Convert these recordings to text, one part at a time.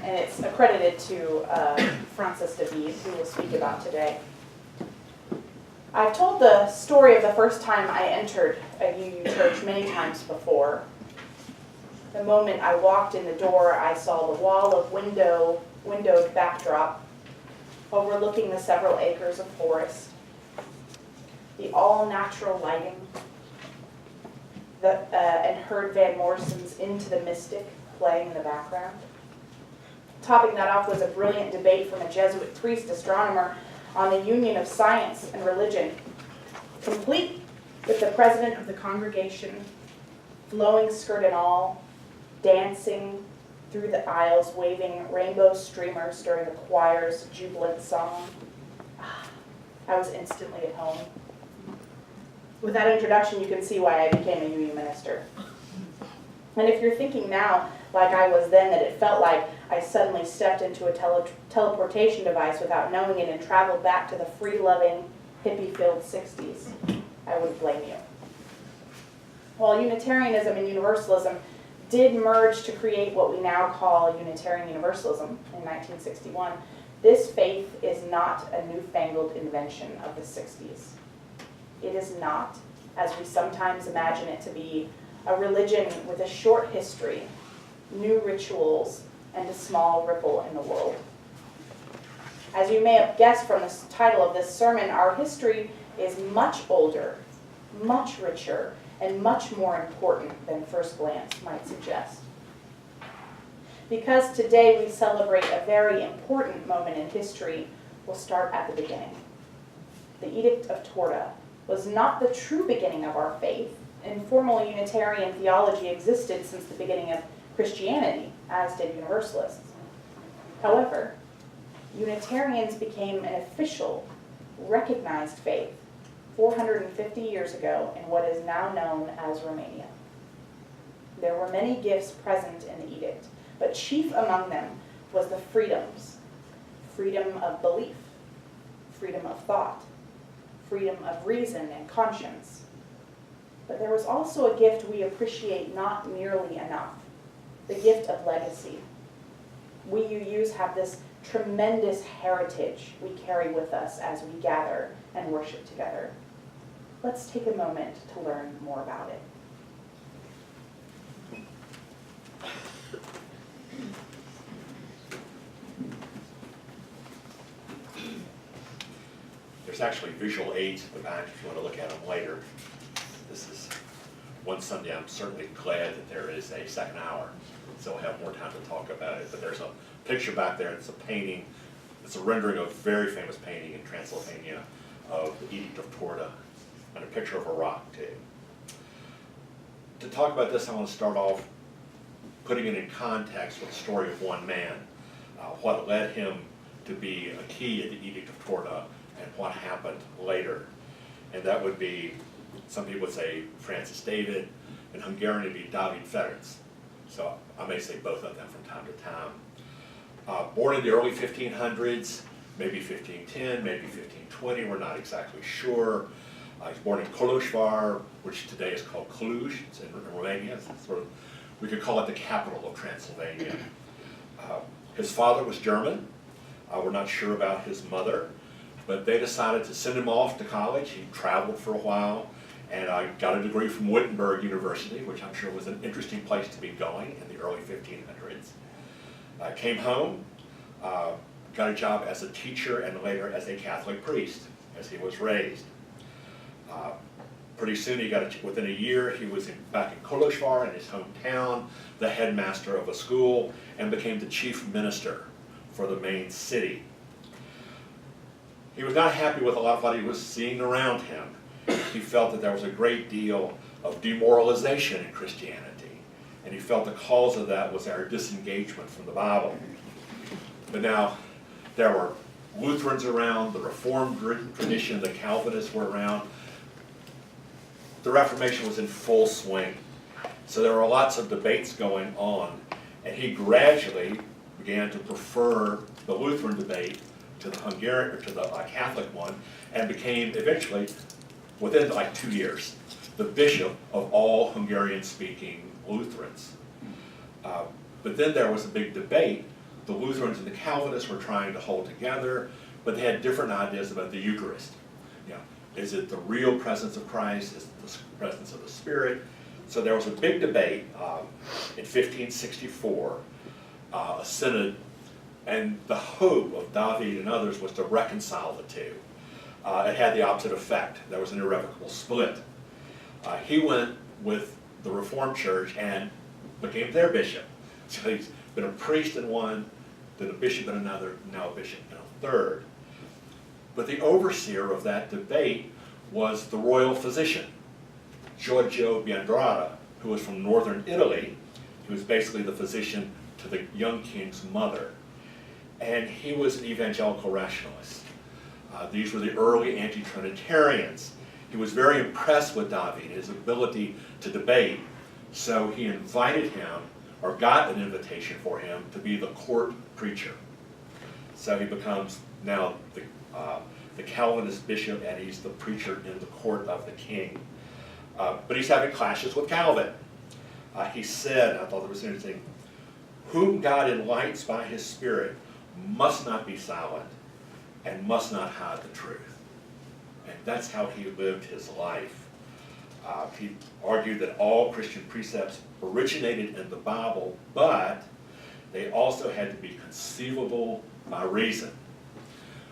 and it's accredited to Francis David, who we'll speak about today. I've told the story of the first time I entered a UU church many times before. The moment I walked in the door, I saw the wall of windowed backdrop overlooking the several acres of forest, the all-natural lighting, and heard Van Morrison's Into the Mystic playing in the background. Topping that off was a brilliant debate from a Jesuit priest astronomer on the union of science and religion, complete with the president of the congregation, flowing skirt and all, dancing through the aisles, waving rainbow streamers during the choir's jubilant song. I was instantly at home. With that introduction, you can see why I became a UU minister. And if you're thinking now, like I was then, that it felt like I suddenly stepped into a teleportation device without knowing it and traveled back to the free-loving, hippie-filled 60s, I wouldn't blame you. While Unitarianism and Universalism did merge to create what we now call Unitarian Universalism in 1961, this faith is not a newfangled invention of the 60s. It is not, as we sometimes imagine it to be, a religion with a short history, new rituals, and a small ripple in the world. As you may have guessed from the title of this sermon, our history is much older, much richer, and much more important than first glance might suggest. Because today we celebrate a very important moment in history, we'll start at the beginning. The Edict of Torda was not the true beginning of our faith. Informal Unitarian theology existed since the beginning of Christianity, as did Universalists. However, Unitarians became an official, recognized faith 450 years ago in what is now known as Romania. There were many gifts present in the edict, but chief among them was the freedoms: freedom of belief, freedom of thought, freedom of reason and conscience. But there was also a gift we appreciate not nearly enough: the gift of legacy. We UUs have this tremendous heritage we carry with us as we gather and worship together. Let's take a moment to learn more about it. There's actually visual aids at the back if you want to look at them later. This is one Sunday I'm certainly glad that there is a second hour, so we'll have more time to talk about it. But there's a picture back there. It's a painting. It's a rendering of a very famous painting in Transylvania of the Edict of Torda, and a picture of a rock too. To talk about this, I want to start off putting it in context with the story of one man, what led him to be a key at the Edict of Torda, and what happened later. And that would be, some people would say Francis David, and Hungarian would be David Ferenc. So I may say both of them from time to time. Born in the early 1500s, maybe 1510, maybe 1520, we're not exactly sure. He was born in Kolozsvár, which today is called Cluj. It's in Romania. It's sort of, we could call it the capital of Transylvania. His father was German. We're not sure about his mother, but they decided to send him off to college. He traveled for a while, and got a degree from Wittenberg University, which I'm sure was an interesting place to be going in the early 1500s. Came home, got a job as a teacher, and later as a Catholic priest, as he was raised. Pretty soon, within a year, he was back in Kolozsvár, in his hometown, the headmaster of a school, and became the chief minister for the main city. He was not happy with a lot of what he was seeing around him. He felt that there was a great deal of demoralization in Christianity, and he felt the cause of that was our disengagement from the Bible. But now, there were Lutherans around, the Reformed tradition, the Calvinists were around. The Reformation was in full swing. So there were lots of debates going on, and he gradually began to prefer the Lutheran debate to the Hungarian, or to the Catholic one, and became eventually, within like 2 years, the bishop of all Hungarian-speaking Lutherans. But then there was a big debate the Lutherans and the Calvinists were trying to hold together, but they had different ideas about the Eucharist. You know, is it the real presence of Christ? Is it the presence of the Spirit? So there was a big debate in 1564, a synod, and the hope of David and others was to reconcile the two. It had the opposite effect. There was an irrevocable split. He went with the Reformed Church and became their bishop. So he's been a priest in one, then a bishop in another, now a bishop in a third. But the overseer of that debate was the royal physician, Giorgio Biandrata, who was from northern Italy. He was basically the physician to the young king's mother. And he was an evangelical rationalist. These were the early anti-Trinitarians. He was very impressed with David, his ability to debate, so he invited him, or got an invitation for him, to be the court preacher. So he becomes now the Calvinist bishop, and he's the preacher in the court of the king. But he's having clashes with Calvin. He said, I thought it was interesting, whom God enlightens by his Spirit must not be silent and must not hide the truth. And that's how he lived his life. He argued that all Christian precepts originated in the Bible, but they also had to be conceivable by reason.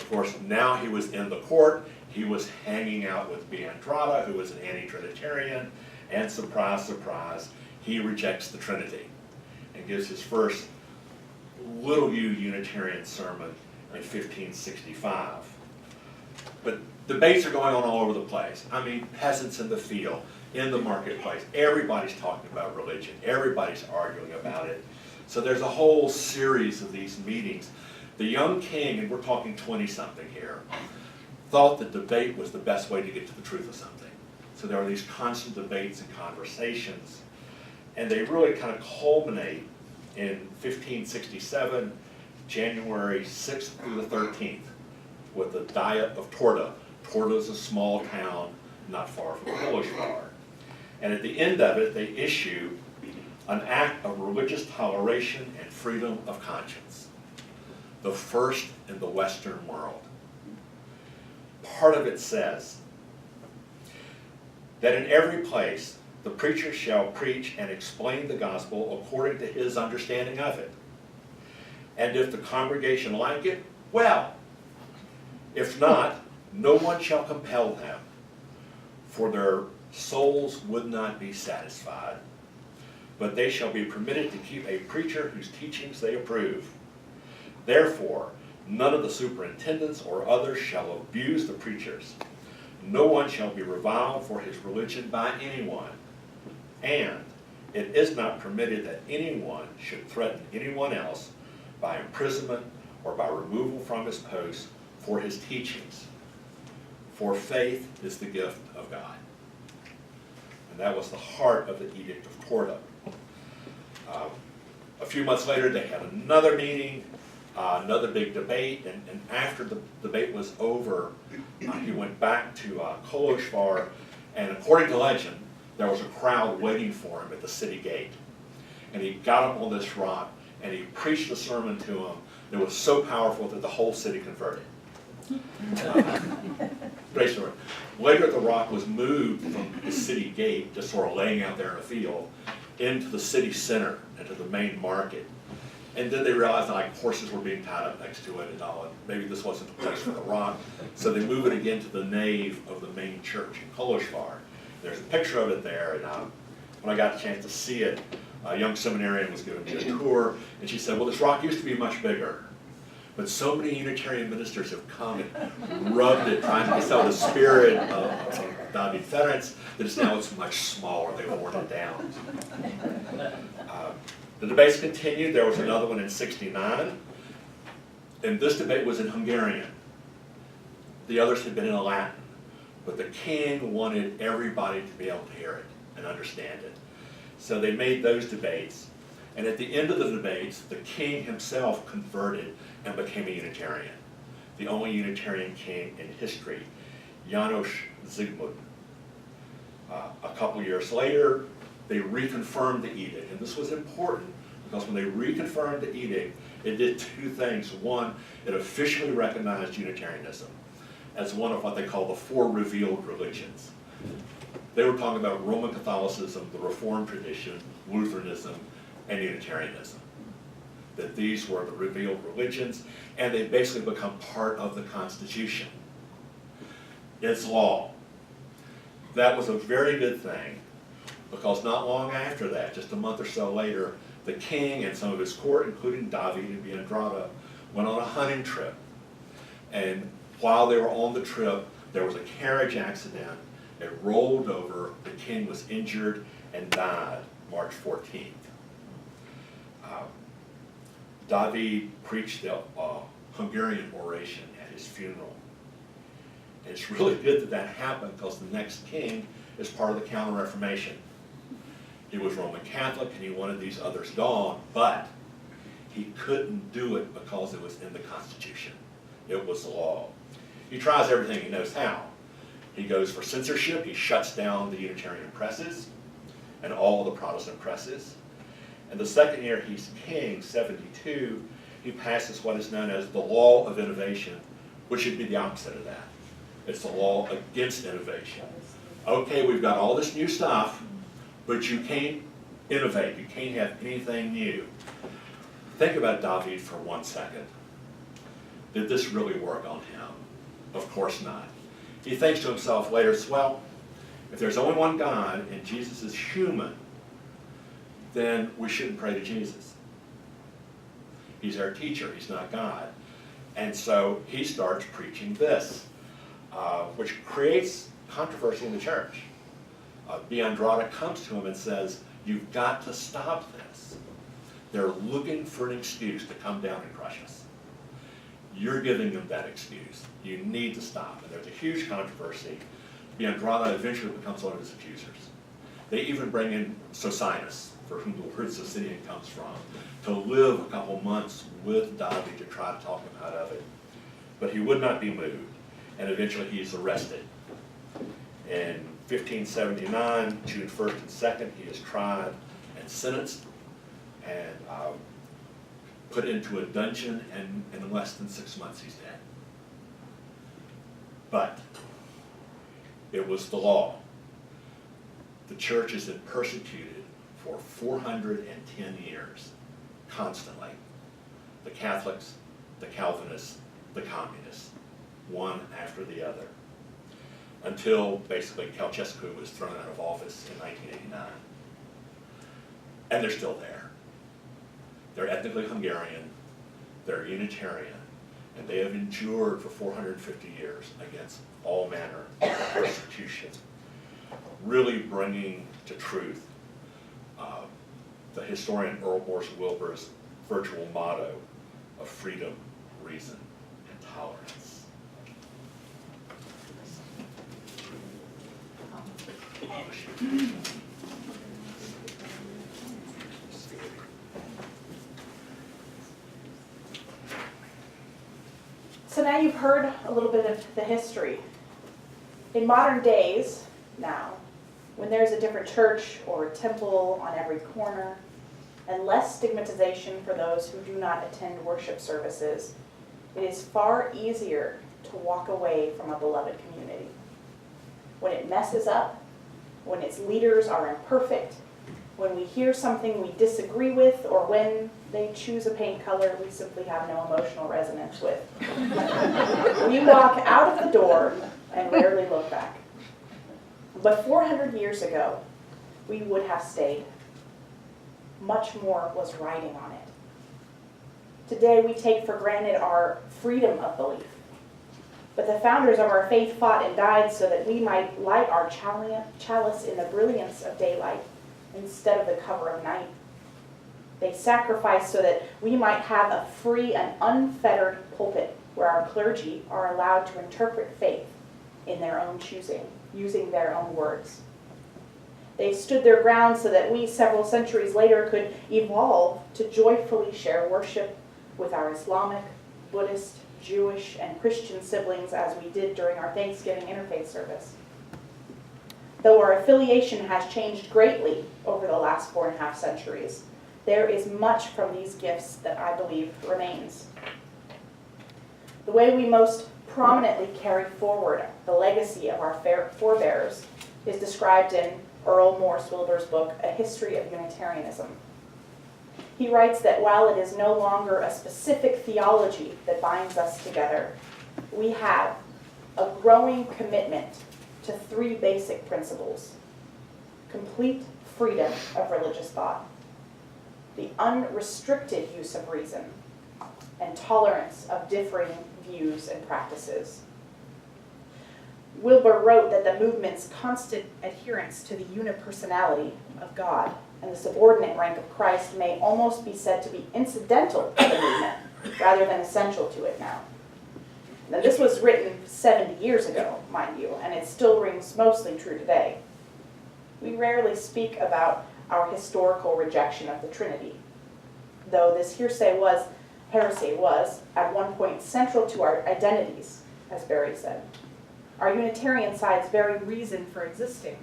Of course, now he was in the court. He was hanging out with Biandrata, who was an anti-Trinitarian, and surprise, surprise, he rejects the Trinity and gives his first little U Unitarian sermon in 1565. But debates are going on all over the place. I mean, peasants in the field, in the marketplace, everybody's talking about religion, everybody's arguing about it. So there's a whole series of these meetings. The young king, and we're talking 20-something here, thought that debate was the best way to get to the truth of something. So there are these constant debates and conversations, and they really kind of culminate in 1567, January 6th through the 13th, with the Diet of Torda. Torda is a small town not far from Kolozsvár. And at the end of it, they issue an act of religious toleration and freedom of conscience, the first in the Western world. Part of it says that in every place the preacher shall preach and explain the gospel according to his understanding of it. And if the congregation like it, well. If not, no one shall compel them, for their souls would not be satisfied. But they shall be permitted to keep a preacher whose teachings they approve. Therefore, none of the superintendents or others shall abuse the preachers. No one shall be reviled for his religion by anyone. And it is not permitted that anyone should threaten anyone else by imprisonment or by removal from his post for his teachings. For faith is the gift of God. And that was the heart of the Edict of Torda. A few months later, they had another meeting, another big debate, and after the debate was over, he went back to Kolozsvár, and according to legend, there was a crowd waiting for him at the city gate. And he got up on this rock, and he preached a sermon to them that was so powerful that the whole city converted. Praise the Lord. Later, the rock was moved from the city gate, just sort of laying out there in a field, into the city center, into the main market. And then they realized that like horses were being tied up next to it and all, and maybe this wasn't the place for the rock. So they move it again to the nave of the main church in Kolozsvár. There's a picture of it there, and when I got the chance to see it, a young seminarian was giving me a tour, and she said, well, this rock used to be much bigger. But so many Unitarian ministers have come and rubbed it, trying to sell the spirit of David Ferenc, that now it's much smaller. They've worn it down. The debates continued. There was another one in '69, and this debate was in Hungarian. The others had been in Latin, but the king wanted everybody to be able to hear it and understand it. So they made those debates, and at the end of the debates, the king himself converted and became a Unitarian, the only Unitarian king in history, János Zsigmond. A couple years later, they reconfirmed the edict, and this was important because when they reconfirmed the edict, It did two things. One, it officially recognized Unitarianism as one of what they call the four revealed religions. They were talking about Roman Catholicism, the Reformed tradition, Lutheranism, and Unitarianism. That these were the revealed religions, and they basically become part of the Constitution. It's law. That was a very good thing, because not long after that, just a month or so later, the king and some of his court, including David and Biandrada, went on a hunting trip. And while they were on the trip, there was a carriage accident. It rolled over, the king was injured and died March 14th. David preached the Hungarian oration at his funeral. And it's really good that that happened, because the next king is part of the Counter-Reformation. He was Roman Catholic and he wanted these others gone, but he couldn't do it because it was in the Constitution. It was the law. He tries everything he knows how. He goes for censorship. He shuts down the Unitarian presses and all the Protestant presses. And the second year he's king, 72, he passes what is known as the law of innovation, which should be the opposite of that. It's the law against innovation. Okay, we've got all this new stuff, but you can't innovate. You can't have anything new. Think about David for 1 second. Did this really work on him? Of course not. He thinks to himself later, well, if there's only one God and Jesus is human, then we shouldn't pray to Jesus. He's our teacher, he's not God. And so he starts preaching this, which creates controversy in the church. Biandrada comes to him and says, you've got to stop this. They're looking for an excuse to come down and crush us. You're giving them that excuse. You need to stop. And there's a huge controversy. Biandrada eventually becomes one of his accusers. They even bring in Socinus, for whom the word Socinian comes from, to live a couple months with David to try to talk him out of it. But he would not be moved, and eventually he's arrested. In 1579, June 1st and 2nd, he is tried and sentenced and put into a dungeon, and in less than 6 months he's dead. But it was the law. The church has been persecuted for 410 years, constantly. The Catholics, the Calvinists, the Communists, one after the other, until basically Ceausescu was thrown out of office in 1989. And they're still there. They're ethnically Hungarian, they're Unitarian, and they have endured for 450 years against all manner of persecution, really bringing to truth the historian Earl Morse Wilbur's virtual motto of freedom, reason, and tolerance. So now you've heard a little bit of the history. In modern days now, when there's a different church or a temple on every corner, and less stigmatization for those who do not attend worship services, it is far easier to walk away from a beloved community. When it messes up, when its leaders are imperfect, when we hear something we disagree with, or when they choose a paint color we simply have no emotional resonance with. We walk out of the door and rarely look back. But 400 years ago, we would have stayed. Much more was riding on it. Today we take for granted our freedom of belief. But the founders of our faith fought and died so that we might light our chalice in the brilliance of daylight instead of the cover of night. They sacrificed so that we might have a free and unfettered pulpit where our clergy are allowed to interpret faith in their own choosing, using their own words. They stood their ground so that we, several centuries later, could evolve to joyfully share worship with our Islamic, Buddhist, Jewish, and Christian siblings as we did during our Thanksgiving interfaith service. Though our affiliation has changed greatly over the last 4.5 centuries, there is much from these gifts that I believe remains. The way we most prominently carry forward the legacy of our forebears is described in Earl Morse Wilbur's book, A History of Unitarianism. He writes that while it is no longer a specific theology that binds us together, we have a growing commitment to three basic principles: complete freedom of religious thought, the unrestricted use of reason, and tolerance of differing views and practices. Wilbur wrote that the movement's constant adherence to the unipersonality of God and the subordinate rank of Christ may almost be said to be incidental to the movement rather than essential to it now. Now, this was written 70 years ago, mind you, and it still rings mostly true today. We rarely speak about our historical rejection of the Trinity, though this heresy was, at one point, central to our identities, as Barry said. Our Unitarian side's very reason for existing.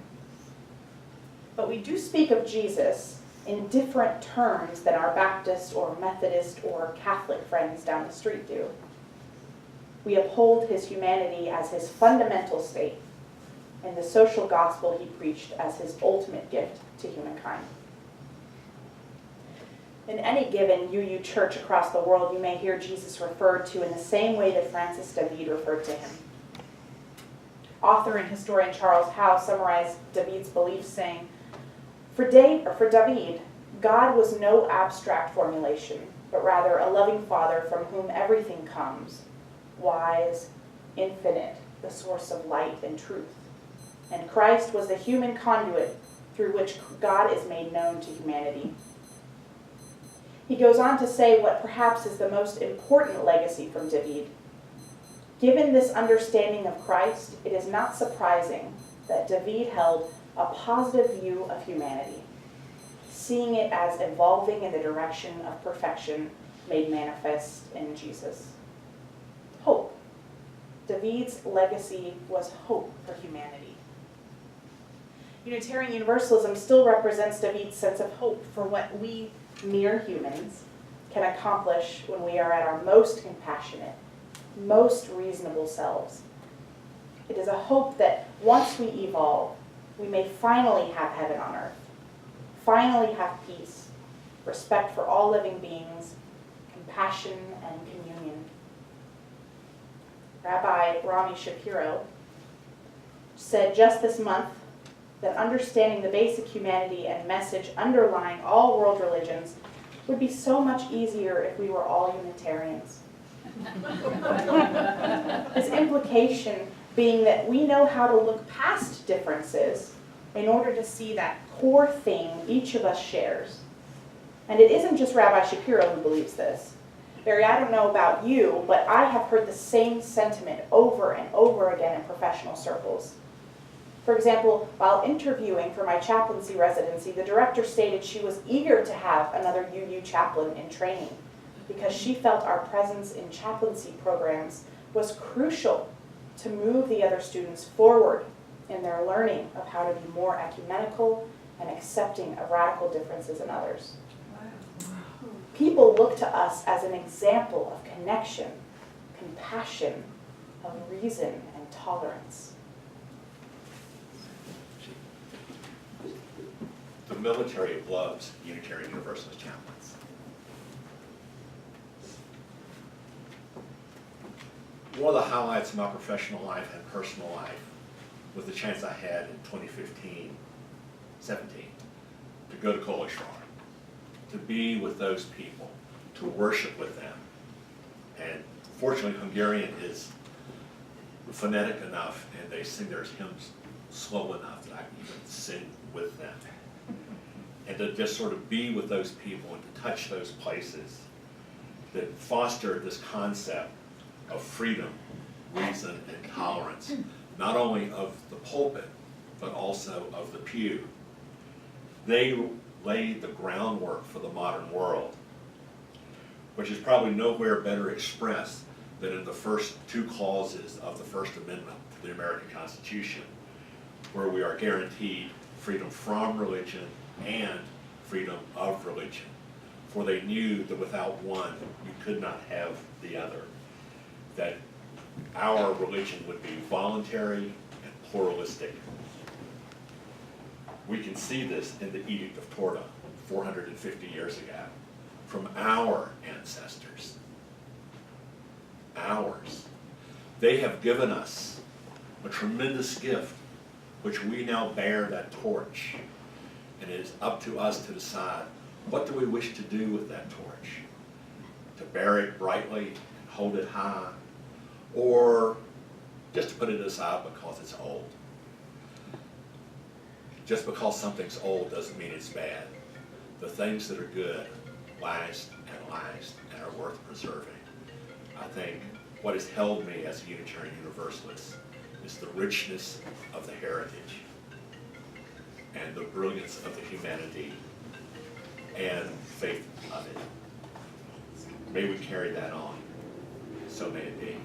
But we do speak of Jesus in different terms than our Baptist or Methodist or Catholic friends down the street do. We uphold his humanity as his fundamental state, and the social gospel he preached as his ultimate gift to humankind. In any given UU church across the world, you may hear Jesus referred to in the same way that Francis David referred to him. Author and historian Charles Howe summarized David's beliefs saying, For David, God was no abstract formulation, but rather a loving Father from whom everything comes, wise, infinite, the source of light and truth. And Christ was the human conduit through which God is made known to humanity. He goes on to say what perhaps is the most important legacy from David. Given this understanding of Christ, it is not surprising that David held a positive view of humanity, seeing it as evolving in the direction of perfection made manifest in Jesus. Hope. David's legacy was hope for humanity. Unitarian Universalism still represents David's sense of hope for what we mere humans can accomplish when we are at our most compassionate, most reasonable selves. It is a hope that once we evolve, we may finally have heaven on earth, finally have peace, respect for all living beings, compassion and communion. Rabbi Rami Shapiro said just this month that understanding the basic humanity and message underlying all world religions would be so much easier if we were all Unitarians. His implication being that we know how to look past differences in order to see that core thing each of us shares. And it isn't just Rabbi Shapiro who believes this. Barry, I don't know about you, but I have heard the same sentiment over and over again in professional circles. For example, while interviewing for my chaplaincy residency, the director stated she was eager to have another UU chaplain in training because she felt our presence in chaplaincy programs was crucial to move the other students forward in their learning of how to be more ecumenical and accepting of radical differences in others. People look to us as an example of connection, compassion, of reason, and tolerance. The military loves Unitarian Universalist chaplains. One of the highlights of my professional life and personal life was the chance I had in 2015, 17, to go to Kolosvar, to be with those people, to worship with them. And fortunately, Hungarian is phonetic enough, and they sing their hymns slow enough that I can even sing with them. And to just sort of be with those people and to touch those places that fostered this concept of freedom, reason, and tolerance, not only of the pulpit, but also of the pew. They laid the groundwork for the modern world, which is probably nowhere better expressed than in the first two clauses of the First Amendment to the American Constitution, where we are guaranteed freedom from religion and freedom of religion. for they knew that without one, you could not have the other. That our religion would be voluntary and pluralistic. We can see this in the Edict of Torda, 450 years ago, from our ancestors. Ours. They have given us a tremendous gift, which we now bear that torch. And it is up to us to decide, what do we wish to do with that torch? To bear it brightly and hold it high, or just to put it aside because it's old? Just because something's old doesn't mean it's bad. The things that are good last and are worth preserving. I think what has held me as a Unitarian Universalist is the richness of the heritage and the brilliance of the humanity and faith of it. May we carry that on. So may it be.